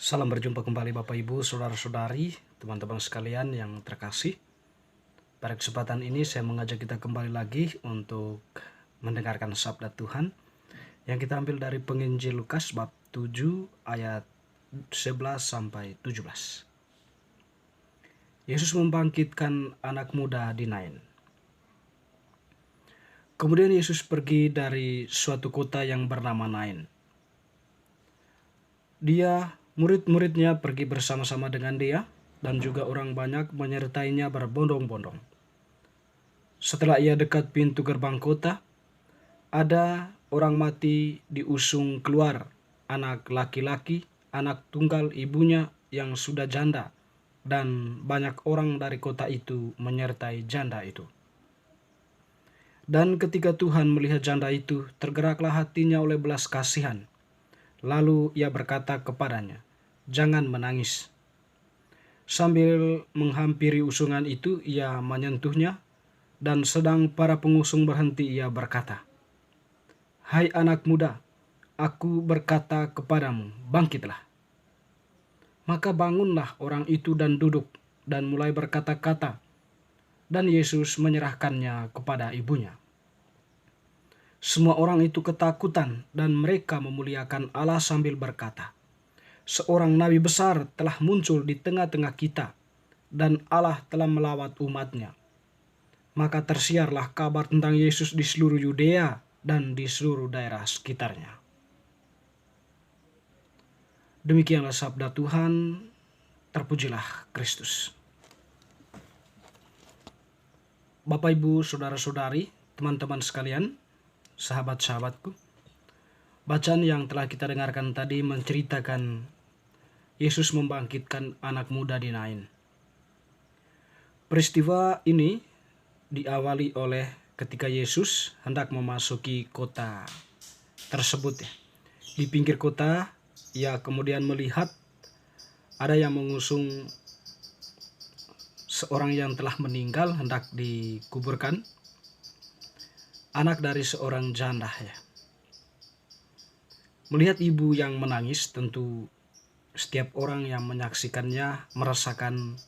Salam berjumpa kembali Bapak Ibu, Saudara-saudari, teman-teman sekalian yang terkasih. Pada kesempatan ini saya mengajak kita kembali lagi untuk mendengarkan sabda Tuhan yang kita ambil dari penginjil Lukas bab 7 ayat 11 sampai 17. Yesus membangkitkan anak muda di Nain. Kemudian Yesus pergi dari suatu kota yang bernama Nain. Murid-muridnya pergi bersama-sama dengan dia, dan juga orang banyak menyertainya berbondong-bondong. Setelah ia dekat pintu gerbang kota, ada orang mati diusung keluar, anak laki-laki, anak tunggal ibunya yang sudah janda, dan banyak orang dari kota itu menyertai janda itu. Dan ketika Tuhan melihat janda itu, tergeraklah hatinya oleh belas kasihan. Lalu ia berkata kepadanya, "Jangan menangis." Sambil menghampiri usungan itu, ia menyentuhnya, dan sedang para pengusung berhenti, ia berkata, "Hai anak muda, aku berkata kepadamu, bangkitlah." Maka bangunlah orang itu dan duduk, dan mulai berkata-kata, dan Yesus menyerahkannya kepada ibunya. Semua orang itu ketakutan, dan mereka memuliakan Allah sambil berkata, "Seorang nabi besar telah muncul di tengah-tengah kita, dan Allah telah melawat umatnya." Maka tersiarlah kabar tentang Yesus di seluruh Yudea dan di seluruh daerah sekitarnya. Demikianlah sabda Tuhan, terpujilah Kristus. Bapak, Ibu, Saudara-saudari, teman-teman sekalian, sahabat-sahabatku, bacaan yang telah kita dengarkan tadi menceritakan Yesus membangkitkan anak muda di Nain. Peristiwa ini diawali oleh ketika Yesus hendak memasuki kota tersebut. Di pinggir kota, ia kemudian melihat ada yang mengusung seorang yang telah meninggal hendak dikuburkan, anak dari seorang janda. Melihat ibu yang menangis, tentu setiap orang yang menyaksikannya merasakan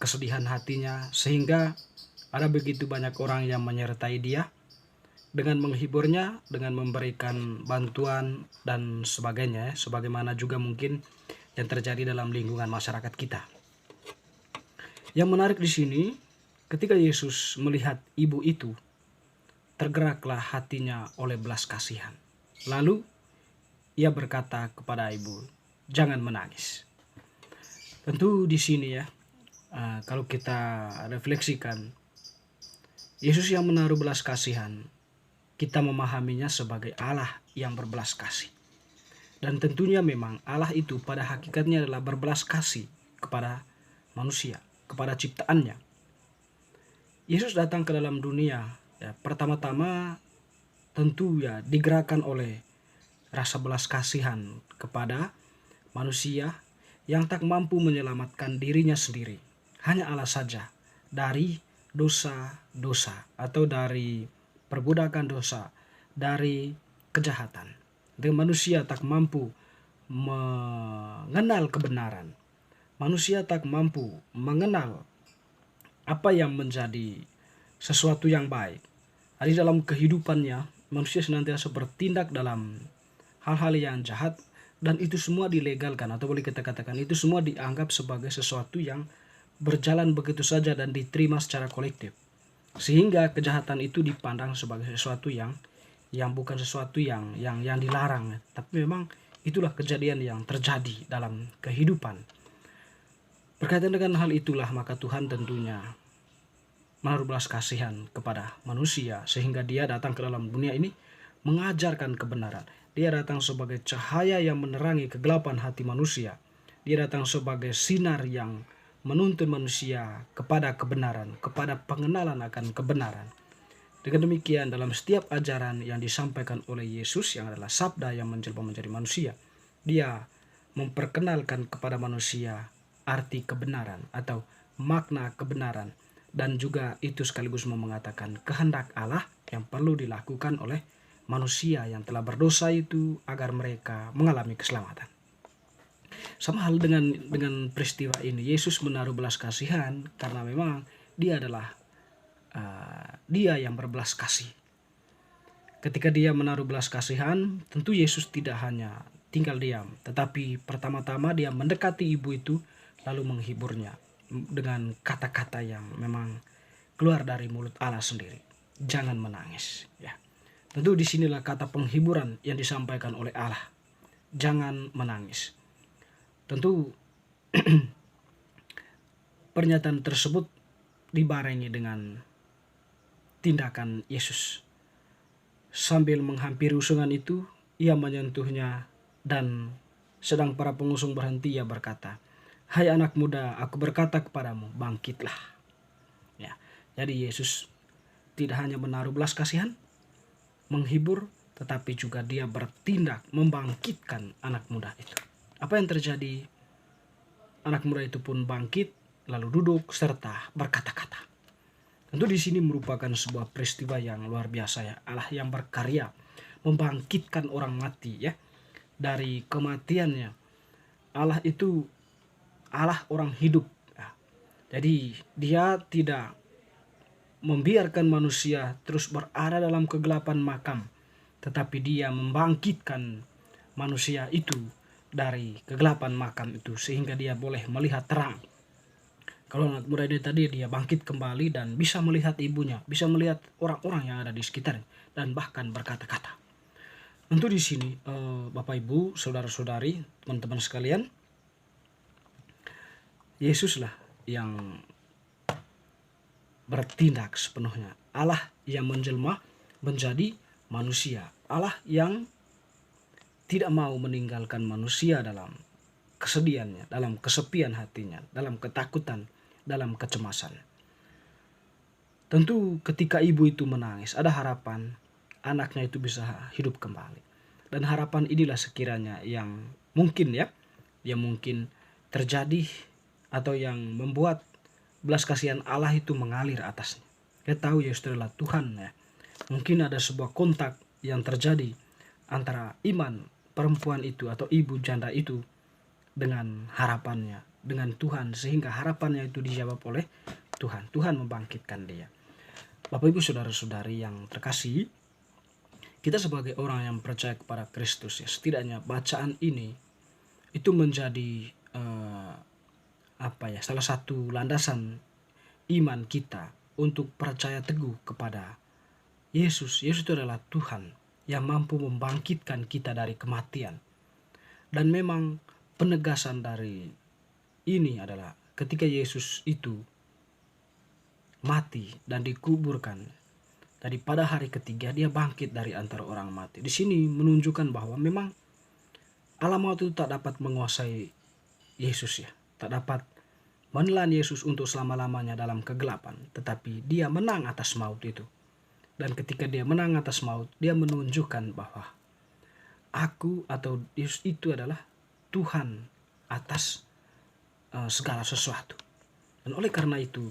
kesedihan hatinya, sehingga ada begitu banyak orang yang menyertai dia dengan menghiburnya, dengan memberikan bantuan dan sebagainya, sebagaimana juga mungkin yang terjadi dalam lingkungan masyarakat kita. Yang menarik di sini, ketika Yesus melihat ibu itu, tergeraklah hatinya oleh belas kasihan. Lalu ia berkata kepada ibu, "Jangan menangis." Tentu di sini kalau kita refleksikan, Yesus yang menaruh belas kasihan, kita memahaminya sebagai Allah yang berbelas kasih. Dan tentunya memang Allah itu pada hakikatnya adalah berbelas kasih kepada manusia, kepada ciptaannya. Yesus datang ke dalam dunia, pertama-tama tentu digerakkan oleh rasa belas kasihan kepada manusia yang tak mampu menyelamatkan dirinya sendiri. Hanya Allah saja dari dosa-dosa atau dari perbudakan dosa, dari kejahatan. Dan manusia tak mampu mengenal kebenaran. Manusia tak mampu mengenal apa yang menjadi sesuatu yang baik. Di dalam kehidupannya, manusia senantiasa bertindak dalam hal-hal yang jahat, dan itu semua dilegalkan, atau boleh kita katakan itu semua dianggap sebagai sesuatu yang berjalan begitu saja dan diterima secara kolektif. Sehingga kejahatan itu dipandang sebagai sesuatu yang bukan sesuatu yang dilarang, tapi memang itulah kejadian yang terjadi dalam kehidupan. Berkaitan dengan hal itulah maka Tuhan tentunya menaruh belas kasihan kepada manusia, sehingga dia datang ke dalam dunia ini mengajarkan kebenaran. Dia datang sebagai cahaya yang menerangi kegelapan hati manusia. Dia datang sebagai sinar yang menuntun manusia kepada kebenaran, kepada pengenalan akan kebenaran. Dengan demikian, dalam setiap ajaran yang disampaikan oleh Yesus yang adalah sabda yang menjelma menjadi manusia, dia memperkenalkan kepada manusia arti kebenaran atau makna kebenaran, dan juga itu sekaligus mengatakan kehendak Allah yang perlu dilakukan oleh manusia yang telah berdosa itu agar mereka mengalami keselamatan. Sama hal dengan peristiwa ini, Yesus menaruh belas kasihan karena memang dia adalah dia yang berbelas kasih. Ketika dia menaruh belas kasihan, tentu Yesus tidak hanya tinggal diam, tetapi pertama-tama dia mendekati ibu itu lalu menghiburnya dengan kata-kata yang memang keluar dari mulut Allah sendiri. Jangan menangis, ya. Tentu disinilah kata penghiburan yang disampaikan oleh Allah. Jangan menangis. Tentu pernyataan tersebut dibarengi dengan tindakan Yesus. Sambil menghampiri usungan itu, ia menyentuhnya dan sedang para pengusung berhenti, ia berkata, "Hai anak muda, aku berkata kepadamu, bangkitlah." Ya. Jadi Yesus tidak hanya menaruh belas kasihan, menghibur, tetapi juga dia bertindak membangkitkan anak muda itu. Apa yang terjadi? Anak muda itu pun bangkit, lalu duduk serta berkata-kata. Tentu di sini merupakan sebuah peristiwa yang luar biasa, ya. Allah yang berkarya membangkitkan orang mati, ya, dari kematiannya. Allah itu Allah orang hidup, ya. Jadi dia tidak membiarkan manusia terus berada dalam kegelapan makam, tetapi dia membangkitkan manusia itu dari kegelapan makam itu sehingga dia boleh melihat terang. Kalau anak muda ini tadi dia bangkit kembali dan bisa melihat ibunya, bisa melihat orang-orang yang ada di sekitarnya dan bahkan berkata-kata. Tentu di sini Bapak Ibu, saudara-saudari, teman-teman sekalian, Yesuslah yang bertindak sepenuhnya. Allah yang menjelma menjadi manusia. Allah yang tidak mau meninggalkan manusia dalam kesedihannya, dalam kesepian hatinya, dalam ketakutan, dalam kecemasan. Tentu ketika ibu itu menangis, ada harapan anaknya itu bisa hidup kembali. Dan harapan inilah sekiranya yang mungkin, ya, yang mungkin terjadi atau yang membuat belas kasihan Allah itu mengalir atasnya. Dia tahu Yesus adalah Tuhan, ya. Mungkin ada sebuah kontak yang terjadi antara iman perempuan itu atau ibu janda itu dengan harapannya, dengan Tuhan, sehingga harapannya itu dijawab oleh Tuhan. Tuhan membangkitkan dia. Bapak Ibu saudara-saudari yang terkasih, kita sebagai orang yang percaya kepada Kristus, ya, setidaknya bacaan ini itu menjadi salah satu landasan iman kita untuk percaya teguh kepada Yesus. Yesus itu adalah Tuhan yang mampu membangkitkan kita dari kematian. Dan memang penegasan dari ini adalah ketika Yesus itu mati dan dikuburkan, tadi pada hari ketiga dia bangkit dari antara orang mati. Di sini menunjukkan bahwa memang alam maut itu tak dapat menguasai Yesus, ya. Tak dapat menelan Yesus untuk selama-lamanya dalam kegelapan, tetapi dia menang atas maut itu. Dan ketika dia menang atas maut, dia menunjukkan bahwa aku atau Yesus itu adalah Tuhan atas segala sesuatu. Dan oleh karena itu,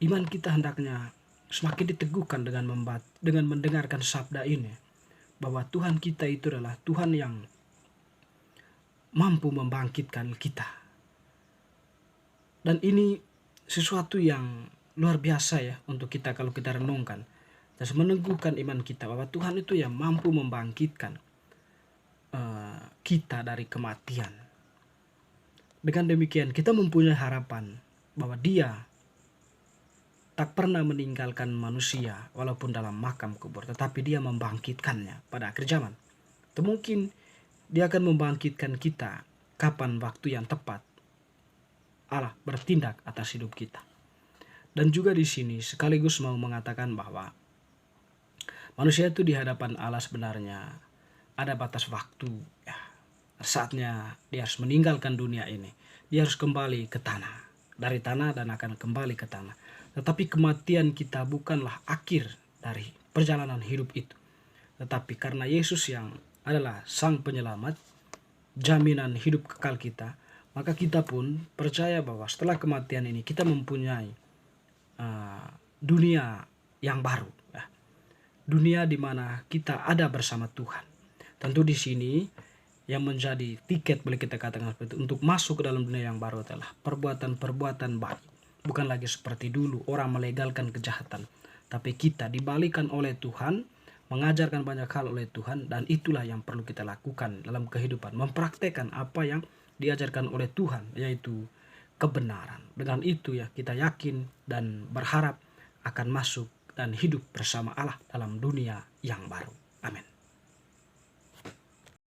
iman kita hendaknya semakin diteguhkan dengan mendengarkan sabda ini, bahwa Tuhan kita itu adalah Tuhan yang mampu membangkitkan kita. Dan ini sesuatu yang luar biasa, ya, untuk kita kalau kita renungkan dan meneguhkan iman kita bahwa Tuhan itu yang mampu membangkitkan kita dari kematian. Dengan demikian kita mempunyai harapan bahwa Dia tak pernah meninggalkan manusia walaupun dalam makam kubur, tetapi Dia membangkitkannya pada akhir zaman. Atau mungkin Dia akan membangkitkan kita kapan waktu yang tepat Allah bertindak atas hidup kita. Dan juga di sini sekaligus mau mengatakan bahwa manusia itu di hadapan Allah sebenarnya ada batas waktu, ya. Saatnya dia harus meninggalkan dunia ini. Dia harus kembali ke tanah. Dari tanah dan akan kembali ke tanah. Tetapi kematian kita bukanlah akhir dari perjalanan hidup itu. Tetapi karena Yesus yang adalah Sang Penyelamat, jaminan hidup kekal kita, maka kita pun percaya bahwa setelah kematian ini kita mempunyai dunia yang baru, dunia di mana kita ada bersama Tuhan. Tentu di sini yang menjadi tiket, boleh kita katakan seperti itu, untuk masuk ke dalam dunia yang baru adalah perbuatan-perbuatan baik. Bukan lagi seperti dulu orang melegalkan kejahatan, tapi kita dibalikan oleh Tuhan, mengajarkan banyak hal oleh Tuhan, dan itulah yang perlu kita lakukan dalam kehidupan, mempraktekkan apa yang diajarkan oleh Tuhan, yaitu kebenaran. Dengan itu ya kita yakin dan berharap akan masuk dan hidup bersama Allah dalam dunia yang baru. Amin.